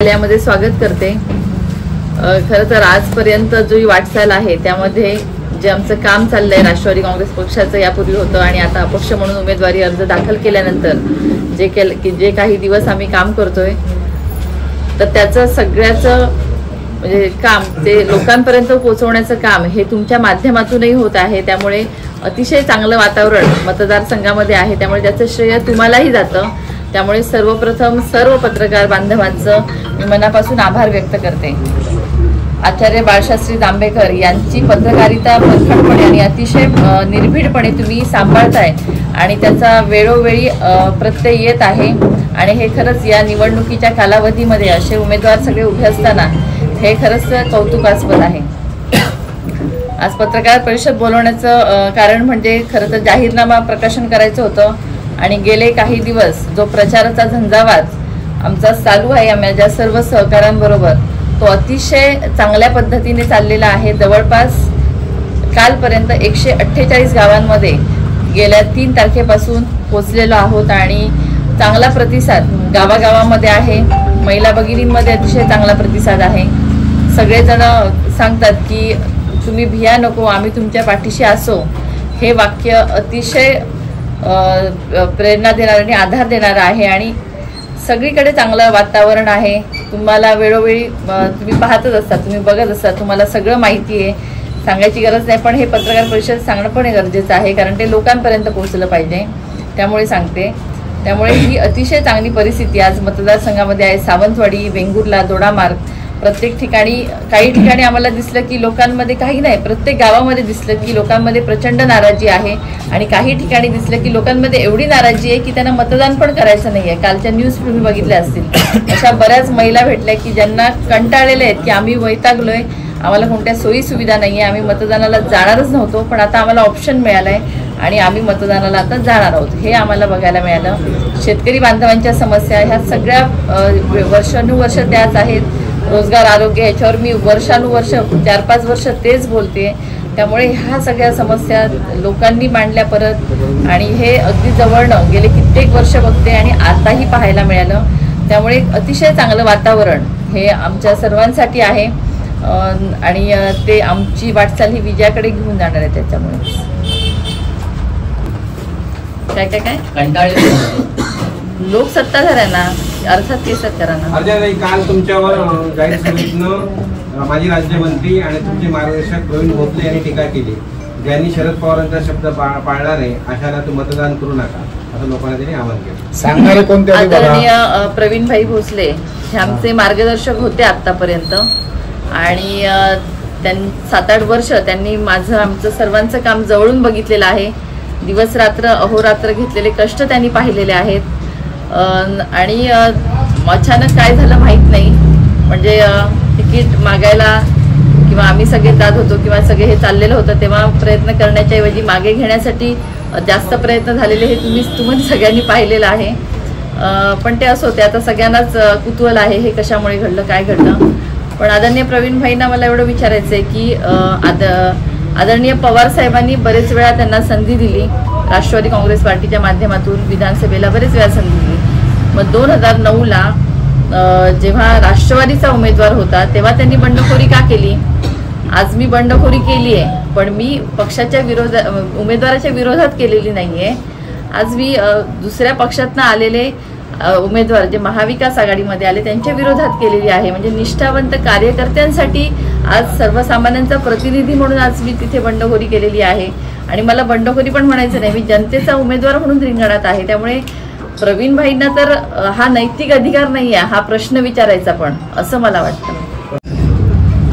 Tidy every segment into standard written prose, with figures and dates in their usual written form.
मध्ये स्वागत करते। खरं तर आजपर्यंत जो वाटचाल आहे त्यामध्ये जे आमचं काम चाललंय राष्ट्रवादी काँग्रेस पक्षाचं यापूर्वी होतं आणि आता अपक्ष म्हणून उमेदवारी अर्ज दाखल केल्यानंतर जे काही दिवस आम्ही काम करतोय तर त्याचं सगळ्याचं म्हणजे काम ते लोकांपर्यंत पोहोचवण्याचं काम हे तुमच्या माध्यमातूनही होत आहे। त्यामुळे अतिशय चांगलं वातावरण मतदारसंघामध्ये आहे, त्यामुळे त्याचं श्रेय तुम्हालाही जातं। त्यामुळे सर्वप्रथम सर्व पत्रकार बांधवांचं मी मनापासून आभार व्यक्त करते। आचार्य बाळशास्त्री जांभेकर यांची पत्रकारिता परखडपणे आणि अतिशय निर्भीडपणे तुम्ही सांभाळताय आणि त्याचा वेळोवेळी प्रत्यय येत आहे आणि हे खरंच या निवडणुकीच्या कालावधीमध्ये असे उमेदवार सगळे उभे असताना हे खरंच कौतुकास्पद आहे। आज पत्रकार परिषद बोलवण्याचं कारण म्हणजे खरं तर जाहीरनामा प्रकाशन करायचं होतं आणि गेले काही दिवस जो प्रचाराचा झंझावात आमचा चालू आहे माझ्या सर्व सहकाऱ्यांबरोबर तो अतिशय चांगल्या पद्धतीने चाललेला आहे। जवळपास कालपर्यंत 148 गावांमध्ये गेल्या 3 तारखेपासून पोहोचलेलो आहोत आणि चांगला प्रतिसाद गावागावामध्ये आहे। महिला भगिनींमध्ये अतिशय चांगला प्रतिसाद आहे। सगळेजण सांगतात की तुम्ही भिया नको, आम्ही तुमच्या पाठीशी असो। हे वाक्य अतिशय प्रेरणा देणारं आणि आधार देणारं आहे आणि सगळीकडे चांगलं वातावरण आहे। तुम्हाला वेळोवेळी तुम्ही पाहतच असता, तुम्ही बघत असता, तुम्हाला सगळं माहिती आहे, सांगायची गरज नाही, पण हे पत्रकार परिषद सांगणं पण गरजेचं आहे कारण ते लोकांपर्यंत पोहोचलं पाहिजे, त्यामुळे सांगते। त्यामुळे ही अतिशय चांगली परिस्थिती आज मतदारसंघामध्ये आहे। सावंतवाडी, वेंगुर्ला, दोडामार्ग प्रत्येक ठिकाणी काही ठिकाणी आम्हाला दिसलं की लोकांमध्ये काही नाही, प्रत्येक गावामध्ये दिसलं की लोकांमध्ये प्रचंड नाराजी आहे आणि काही ठिकाणी दिसलं की लोकांमध्ये एवढी नाराजी आहे की त्यांना मतदान पण करायचं नाहीये। कालच्या न्यूज तुम्ही बघितल्या असतील, अशा बऱ्याच महिला भेटल्या की ज्यांना कंटाळलेले आहेत की आम्ही वैतागलोय, आम्हाला कोणत्या सोयी सुविधा नाहीये, आम्ही मतदानाला जाणारच नव्हतो पण आता आम्हाला ऑप्शन मिळालंय आणि आम्ही मतदानाला आता जाणार आहोत, हे आम्हाला बघायला मिळालं। शेतकरी बांधवांच्या समस्या ह्या सगळ्या वर्षानुवर्ष त्याच आहेत। रोजगार, आरोग्य ह्याच्यावर मी वर्षानुवर्ष 4-5 वर्ष तेच बोलते। त्यामुळे ह्या सगळ्या समस्या लोकांनी मांडल्या परत आणि हे अगदी जवळनं गेले कित्येक वर्ष बघते आणि आताही पाहायला मिळालं। त्यामुळे अतिशय चांगलं वातावरण हे आमच्या सर्वांसाठी आहे आणि ते आमची वाटचाल ही विजयाकडे घेऊन जाणार आहे। त्याच्यामुळे काय लोक सत्ताधाऱ्यांना अर्थात ते सरकारांना काल तुमच्यावर जाहीर सभेतनं माजी राज्यमंत्री आणि तुमचे मार्गदर्शक प्रवीण भोसले यांनी टीका केली, ज्यांनी शरद पवारांचा शब्द पाळला नाही अशाला तुम्ही मतदान करू नका असं लोकांना त्यांनी आवाहन केलं। सांगणारे कोणते? आदरणीय प्रवीण भाई भोसले हे आमचे मार्गदर्शक होते आतापर्यंत आणि 7-8 वर्ष त्यांनी आमचं सर्वांचं काम जवळून बघितलेलं आहे। दिवस रात्र अहोरात्र घेतलेले कष्ट त्यांनी पाहिलेले आहेत आणि अचानक काय झालं माहीत नाही, म्हणजे तिकीट मागायला किंवा आम्ही सगळे जात होतो किंवा सगळे हे चाललेलं होतं तेव्हा प्रयत्न करण्याच्या ऐवजी मागे घेण्यासाठी जास्त प्रयत्न झालेले हे तुम्ही सगळ्यांनी पाहिलेलं आहे। पण ते असं होते, आता सगळ्यांनाच कुतूहल आहे हे कशामुळे घडलं, काय घडलं। पण आदरणीय प्रवीण भाईंना मला एवढं विचारायचं आहे की आदरणीय पवार साहेबांनी बरेच वेळा त्यांना संधी दिली, राष्ट्रवादी काँग्रेस पार्टीच्या माध्यमातून विधानसभेला बरेच वेळा संधी दिली। मग 2009ला जेव्हा राष्ट्रवादीचा उमेदवार होता तेव्हा त्यांनी बंडखोरी का केली? आज मी बंडखोरी केली आहे पण मी पक्षाच्या उमेदवाराच्या विरोधात केलेली नाहीये। आज मी दुसऱ्या पक्षातनं आलेले उमेदवार जे महाविकास आघाडीमध्ये आले त्यांच्या विरोधात केलेली आहे। म्हणजे निष्ठावंत कार्यकर्त्यांसाठी आज सर्वसामान्यांचा प्रतिनिधी म्हणून आज मी तिथे बंडखोरी केलेली आहे आणि मला बंडखोरी पण म्हणायचं नाही, मी जनतेचा उमेदवार म्हणून रिंगणात आहे। त्यामुळे प्रवीण भाईंना तर हा नैतिक अधिकार नाही आहे हा प्रश्न विचारायचा पण, असं मला वाटतं।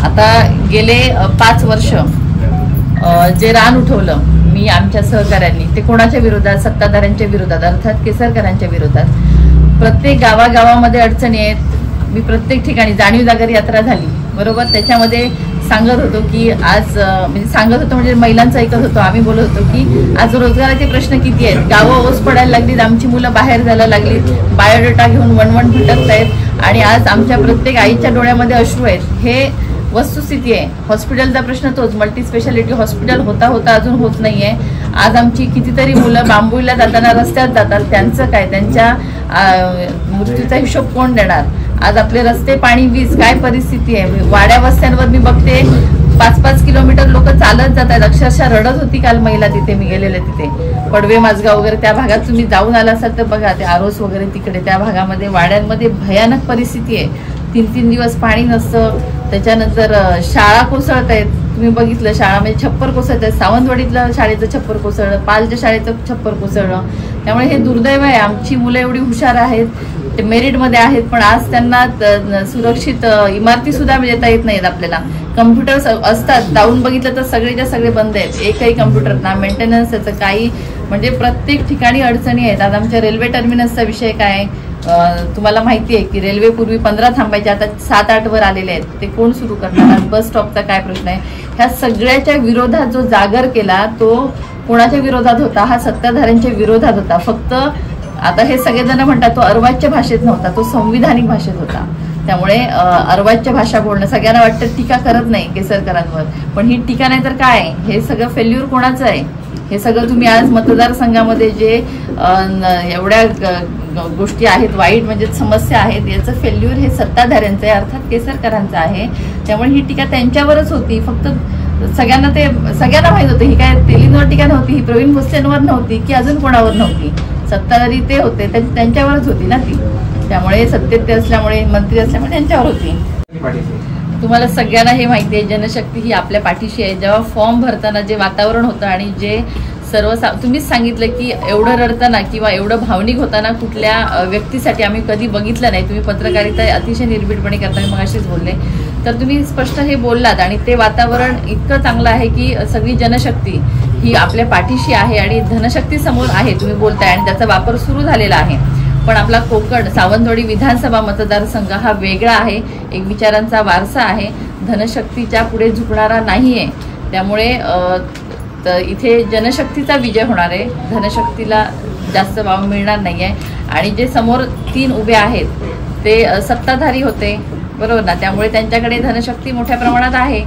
आता गेले 5 वर्ष जे रान उठवलं मी आमच्या सहकाऱ्यांनी ते कोणाच्या विरोधात? सत्ताधाऱ्यांच्या विरोधात, अर्थात केसरकरांच्या विरोधात। प्रत्येक गावागावामध्ये अडचणी आहेत, मी प्रत्येक ठिकाणी जाणीव जागर यात्रा झाली बरोबर, त्याच्यामध्ये सांगत होतो की आज म्हणजे सांगत होतो म्हणजे महिलांचं ऐकत होतो, आम्ही बोलत होतो की आज रोजगाराचे प्रश्न किती आहेत, गावं ओस पडायला लागलीत, आमची मुलं बाहेर जायला लागलीत, बायोडेटा घेऊन वणवण भटकत आहेत आणि आज आमच्या प्रत्येक आईच्या डोळ्यामध्ये अश्रू आहेत, हे वस्तुस्थिती आहे। हॉस्पिटलचा प्रश्न तोच, मल्टी स्पेशालिटी हॉस्पिटल होता अजून होत नाहीये। आज आमची कितीतरी मुलं बांबुळीला जाताना रस्त्यात जातात, त्यांचं काय, त्यांच्या मृत्यूचा हिशोब कोण देणार? आज आपले रस्ते, पाणी, वीज काय परिस्थिती आहे. वाड्या वस्त्यांवर मी बघते 5-5 किलोमीटर लोक चालत जात आहेत. अक्षरशः रडत होती काल महिला तिथे, मी गेलेले तिथे पडवे, माझगाव वगैरे त्या भागात तुम्ही जाऊन आला असाल तर बघा, ते आरोस वगैरे तिकडे त्या भागामध्ये वाड्यांमध्ये भयानक परिस्थिती आहे. 3-3 दिवस पाणी नसतं. त्याच्यानंतर शाळा कोसळत आहेत. तुम्ही बघितलं शाळामध्ये छप्पर कोसळत आहेत. सावंतवाडीतलं शाळेचं छप्पर कोसळलं, पालच्या शाळेचं छप्पर कोसळलं. त्यामुळे हे दुर्दैव आहे. आमची मुलं एवढी हुशार आहेत, ते मेरिटमध्ये आहेत, पण आज त्यांना सुरक्षित इमारती सुद्धा देता येत नाहीत. आपल्याला कम्प्युटर्स असतात, जाऊन बघितलं तर सगळेच्या सगळे बंद आहेत. एकही कम्प्युटर ना मेंटेनन्स, त्याचं काही म्हणजे प्रत्येक ठिकाणी अडचणी आहेत. आज आमच्या रेल्वे टर्मिनसचा विषय काय तुम्हाला माहिती आहे की रेल्वे पूर्वी 15 थांबायचे, आता 7-8 वर आलेले आहेत. ते कोण सुरू करणार. बस स्टॉपचा काय प्रश्न आहे. ह्या सगळ्याच्या विरोधात जो जागर केला तो कोणाच्या विरोधात होता, हा सत्ताधाऱ्यांच्या विरोधात होता. फक्त आता हे सगळेजण म्हणतात तो अर्वाच्य भाषेत नव्हता, तो संविधानिक भाषेत होता. त्यामुळे अर्वाच्य भाषा बोलणं सगळ्यांना वाटतं टीका करत नाही केसरकरांवर, पण ही टीका नाही तर काय. हे सगळं फेल्युअर कोणाचं आहे. हे सगळं तुम्ही आज मतदारसंघामध्ये जे एवढ्या गोष्टी आहेत, वाईट म्हणजे समस्या आहेत, याचं फेल्युअर हे सत्ताधाऱ्यांचं आहे, अर्थात केसरकरांचं आहे. त्यामुळे ही टीका त्यांच्यावरच होती. फक्त सगळ्यांना माहित होतं ही काय तेलींवर टीका नव्हती, ही प्रवीण भोसलेंवर नव्हती की अजून कोणावर नव्हती. सत्ताधारी ते होते, त्यांच्यावरच होती ना ती. त्यामुळे सत्तेत ते असल्यामुळे, मंत्री असल्यामुळे त्यांच्यावर होती. तुम्हाला सगळ्यांना हे माहिती आहे जनशक्ती ही आपल्या पाठीशी आहे. जेव्हा फॉर्म भरताना जे वातावरण होतं आणि जे तुम्हीच सांगितलं की एवढं रडताना किंवा एवढं भावनिक होताना कुठल्या व्यक्तीसाठी आम्ही कधी बघितलं नाही. तुम्ही पत्रकारिता अतिशय निर्भीडपणे करताना मग अशीच बोलले, तर तुम्ही स्पष्ट हे बोललात. आणि ते वातावरण इतकं चांगलं आहे की सगळी जनशक्ती ही आपल्या पाठीशी आहे आणि धनशक्ती समोर आहे तुम्ही बोलताय, आणि त्याचा वापर सुरू झालेला आहे. पण आपला कोकण सावंतवाडी विधानसभा मतदारसंघ हा वेगळा आहे, एक विचारांचा वारसा आहे, धनशक्तीच्या पुढे झुकणारा नाहीये. त्यामुळे इथे जनशक्तीचा विजय होणार आहे, धनशक्तीला जास्त वाव मिळणार नाहीये. आणि जे समोर 3 उभे आहेत ते सत्ताधारी होते, बरोबर ना. त्यामुळे त्यांच्याकडे धनशक्ती मोठ्या प्रमाणात आहे.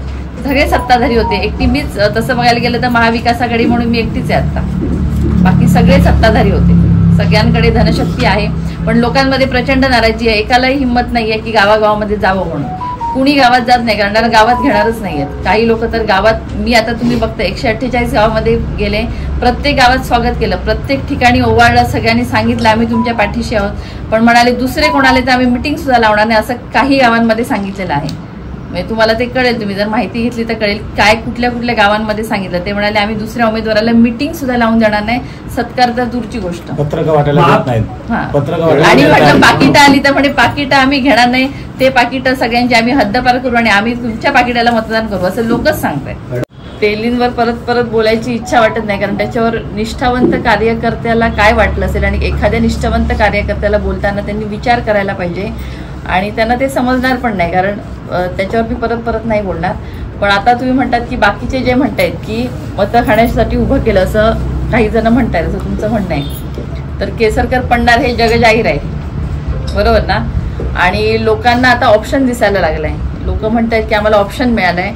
सगळे सत्ताधारी होते. एकटी मीच तसं बघायला गेलं तर महाविकास आघाडी म्हणून मी एकटीच आहे आता, बाकी सगळे सत्ताधारी होते. सगळ्यांकडे धनशक्ती आहे, पण लोकांमध्ये प्रचंड नाराजी आहे. एकालाही हिंमत नाहीये की गावागावामध्ये जावं म्हणून. कुणी गावात जात नाही, कारण गावात घेणारच नाहीयेत. काही लोक तर गावात, मी आता तुम्ही बघता 148 गावामध्ये गेले, प्रत्येक गावात स्वागत केलं, प्रत्येक ठिकाणी ओवाळलं, सगळ्यांनी सांगितलं आम्ही तुमच्या पाठीशी आहोत. पण म्हणाले दुसरे कोणाले तर आम्ही मिटिंग सुद्धा लावणार नाही, असं काही गावांमध्ये सांगितलेलं आहे. म्हणजे तुम्हाला ते कळेल, तुम्ही जर माहिती घेतली तर कळेल काय कुठल्या कुठल्या गावांमध्ये सांगितलं. ते म्हणाले आम्ही दुसऱ्या उमेदवाराला मिटिंग सुद्धा लावून देणार नाही. सत्कार तर दूरची गोष्ट. पत्रक वाटायला देत नाहीत. आणि म्हटलं पाकिटं आली तर म्हणे पाकिटं आम्ही घेणार नाही, ते पाकिटं सगळ्यांची आम्ही हद्दपार करू आणि आम्ही तुमच्या पाकिटाला मतदान करू, असं लोकच सांगतायत. तेलींवर परत बोलायची इच्छा वाटत नाही, कारण त्याच्यावर निष्ठावंत कार्यकर्त्याला काय वाटलं असेल. आणि एखाद्या निष्ठावंत कार्यकर्त्याला बोलताना त्यांनी विचार करायला पाहिजे, आणि त्यांना ते समजणार पण नाही, कारण त्याच्यावर मी परत नाही बोलणार. पण आता तुम्ही म्हणतात की बाकीचे जे म्हणतायत की मतं खाण्यासाठी उभं केलं, असं काही जण म्हणतायत, असं तुमचं म्हणणं आहे. तर केसरकर पडणार हे जग जाहीर आहे, बरोबर ना. आणि लोकांना आता ऑप्शन दिसायला लागलाय. लोक म्हणतायत की आम्हाला ऑप्शन मिळालंय,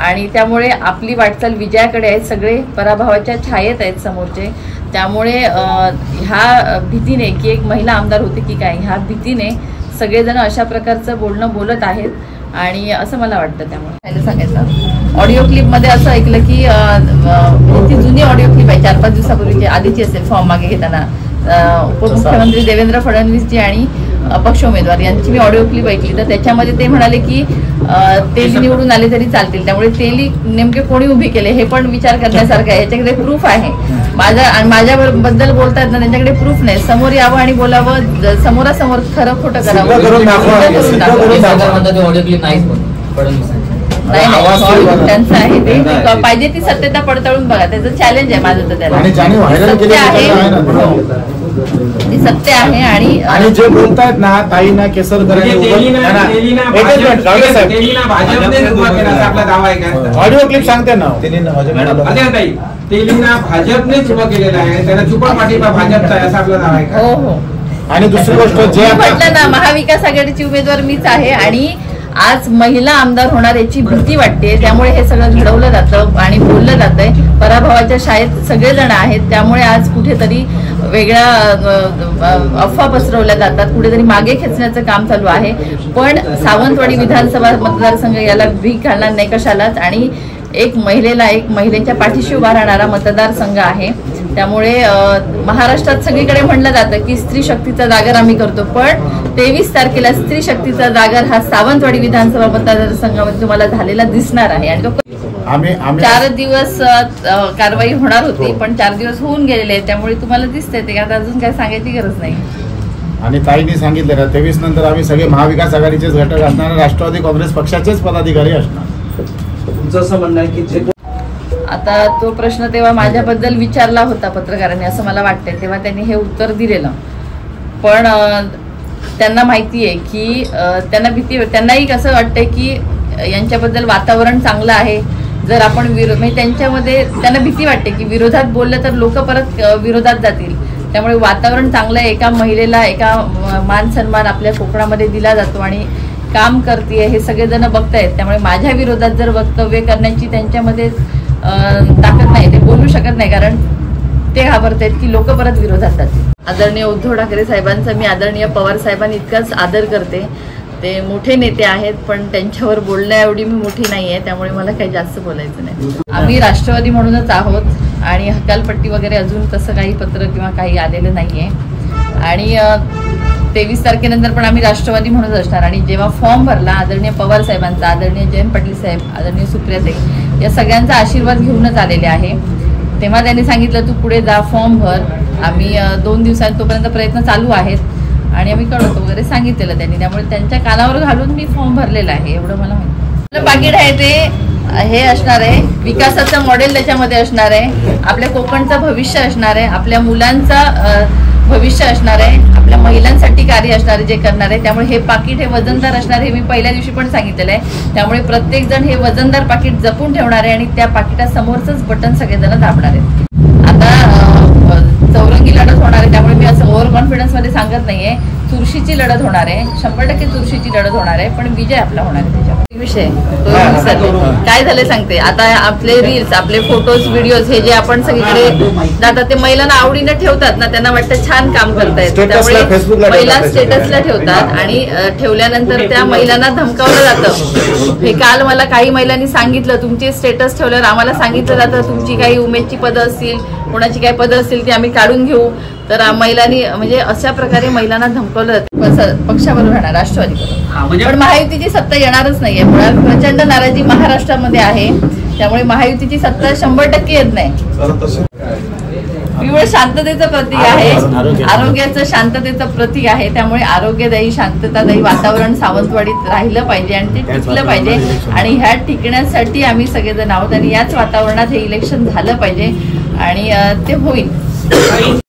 आणि त्यामुळे आपली वाटचाल विजयाकडे आहे. सगळे पराभवाच्या छायेत आहेत समोरचे. त्यामुळे ह्या भीतीने की एक महिला आमदार होते की काय, ह्या भीतीने सगळेजण अशा प्रकारचं बोलणं बोलत आहेत, आणि असं मला वाटतं. त्यामुळे सांगायचं ऑडिओ क्लिपमध्ये असं ऐकलं की ती जुनी ऑडिओ क्लिप आहे 4-5 दिवसापूर्वीची, आधीची असेल फॉर्म मागे घेताना, उपमुख्यमंत्री देवेंद्र फडणवीसजी आणि अपक्ष उमेदवार यांची मी ऑडिओ क्लिप ऐकली. तर त्याच्यामध्ये ते म्हणाले की तेली निवडून आले तरी चालतील. त्यामुळे तेली नेमके कोणी उभी केले हे पण विचार करण्यासारखं आहे. याच्याकडे प्रूफ आहे. माझ्याबद्दल बोलतात ना, त्यांच्याकडे प्रूफ नाही. समोर यावं आणि बोलावं, समोरासमोर खरं खोटं करावं. नाही, त्यांचं आहे ते पाहिजे ती सत्यता पडताळून बघा. त्याचं चॅलेंज आहे माझं तर त्याला. सत्य आहे, सत्य आहे. आणि जे बोलतायत ना ताईना केसरकर ऑडिओ क्लिप सांगते ना, तेलींना भाजपनेच उभं केलेलं आहे, त्यांना चुपा पाठिंबा भाजपचा आहे असा आपला दावा आहे का? हो. आणि दुसरी गोष्ट जे म्हटलं ना, महाविकास आघाडीची उमेदवार मीच आहे, आणि आज महिला आमदार होणार याची भीती वाटते. त्यामुळे हे सगळं घडवलं जातं आणि बोललं जातंय. पराभवाच्या शाळेत सगळेजण आहेत. त्यामुळे आज कुठेतरी वेगळ्या अफवा पसरवल्या जातात, कुठेतरी मागे खेचण्याचं काम चालू आहे. पण सावंतवाडी विधानसभा मतदारसंघ याला भीक घालणार नाही कशालाच. आणि एक महिलेच्या पाठीशी उभा राहणारा मतदारसंघ आहे. त्यामुळे महाराष्ट्रात सगळीकडे म्हणलं जातं की स्त्री शक्तीचा जागर आम्ही करतो, पण 23 तारखेला स्त्री शक्तीचा जागर हा सावंतवाडी विधानसभा मतदारसंघामध्ये तुम्हाला झालेला दिसणार आहे. आणि तो 4 दिवस कारवाई होणार होती, पण 4 दिवस होऊन गेलेले आहेत. त्यामुळे तुम्हाला दिसतंय ते आता अजून काय सांगायची गरज नाही. आणि ताईंनी सांगितलं ना 23 नंतर आम्ही सगळे महाविकास आघाडीचेच घटक असणार, राष्ट्रवादी काँग्रेस पक्षाचेच पदाधिकारी असणार. तुमचं असं म्हणणं आहे की आता तो प्रश्न तेव्हा माझ्याबद्दल विचारला होता पत्रकारांनी असं मला वाटतंय, तेव्हा त्यांनी हे उत्तर दिलेलं. पण त्यांना माहिती आहे की त्यांनाही कसं वाटतंय की यांच्याबद्दल वातावरण चांगलं आहे. जर आपण म्हणजे त्यांना भीती वाटते की विरोधात बोललं तर लोक परत विरोधात जातील. त्यामुळे वातावरण चांगलं आहे. एका महिलेला मान सन्मान आपल्या कोकणामध्ये दिला जातो आणि काम करते हे सगळेजण बघतायत. त्यामुळे माझ्या विरोधात जर वक्तव्य करण्याची त्यांच्यामध्ये ताकद नाही, ते बोलू शकत नाही, कारण ते घाबरतायत की लोक परत विरोधात जातील. आदरणीय उद्धव ठाकरे साहेबांचा मी आदरणीय पवार साहेबांनी इतकाच आदर करते. ते मोठे नेते आहेत, पण त्यांच्यावर बोलण्या एवढी मी मोठी नाही आहे, त्यामुळे मला काही जास्त बोलायचं नाही. आम्ही राष्ट्रवादी म्हणूनच आहोत आणि हकालपट्टी वगैरे अजून तसं काही पत्र किंवा काही आलेलं नाहीये. आणि 23 तारखेनंतर पण आम्ही राष्ट्रवादी म्हणूनच असणार. आणि जेव्हा फॉर्म भरला आदरणीय पवार साहेबांचा, आदरणीय जयंत पाटील साहेब, आदरणीय सुप्रियाताई या सगळ्यांचा आशीर्वाद घेऊनच आलेले आहे, तेव्हा त्यांनी सांगितलं तू पुढे जा, फॉर्म भर. आम्ही 2 दिवसात तोपर्यंत प्रयत्न चालू आहेत आणि आम्ही कळवतो वगैरे सांगितलेलं त्यांनी. त्यामुळे त्यांच्या कानावर घालून मी फॉर्म भरलेला आहे, एवढं मला माहिती. पाकिट आहे ते हे असणार आहे, विकासाचं मॉडेल त्याच्यामध्ये असणार आहे, आपल्या कोकणचं भविष्य असणार आहे, आपल्या मुलांचा भविष्य असणार आहे, आपल्या महिलांसाठी कार्य असणार आहे जे करणार आहे. त्यामुळे हे पाकिट हे वजनदार असणार हे मी पहिल्या दिवशी पण सांगितलेलं आहे. त्यामुळे प्रत्येक जण हे वजनदार पाकिट जपून ठेवणार आहे आणि त्या पाकिटासमोरच बटन सगळेजण दाबणार आहेत. आता चौरंगी लढत होणार आहे, त्यामुळे मी असं ओव्हर कॉन्फिडन्स मध्ये सांगत नाहीये. चुरशीची लढत होणार आहे, 100% चुरशीची लढत होणार आहे, पण विजय आपला होणार आहे. त्याच्यावर विषय काय झालं सांगते. आता आपले रील्स, आपले फोटोज, व्हिडिओज हे जे आपण सगळीकडे जातात ते महिलांना आवडीने ठेवतात ना, त्यांना वाटतं छान काम करतायत, त्यामुळे महिला स्टेटसला ठेवतात आणि ठेवल्यानंतर त्या महिलांना धमकावलं जातं. हे काल मला काही महिलांनी सांगितलं, तुमचे स्टेटस ठेवल्यावर आम्हाला सांगितलं जातं तुमची काही उमेदची पदं असतील, कोणाची काही पदं असतील ती आम्ही काढून घेऊ. तर महिलांनी म्हणजे अशा प्रकारे महिलांना धमकावलं जातं. पक्षाबरोबर राहणार राष्ट्रवादी, पण महायुतीची सत्ता येणारच नाहीये. मुळात प्रचंड नाराजी महाराष्ट्रामध्ये आहे, त्यामुळे महायुतीची सत्ता 100% येत नाही. पिवळ शांततेचं प्रतीक आहे, आरोग्याचं शांततेचं प्रतीक आहे. त्यामुळे आरोग्यदायी शांततादायी वातावरण सावंतवाडीत राहिलं पाहिजे आणि ते टिकलं पाहिजे. आणि ह्या टिकण्यासाठी आम्ही सगळेजण आहोत आणि याच वातावरणात हे इलेक्शन झालं पाहिजे आणि ते होईल.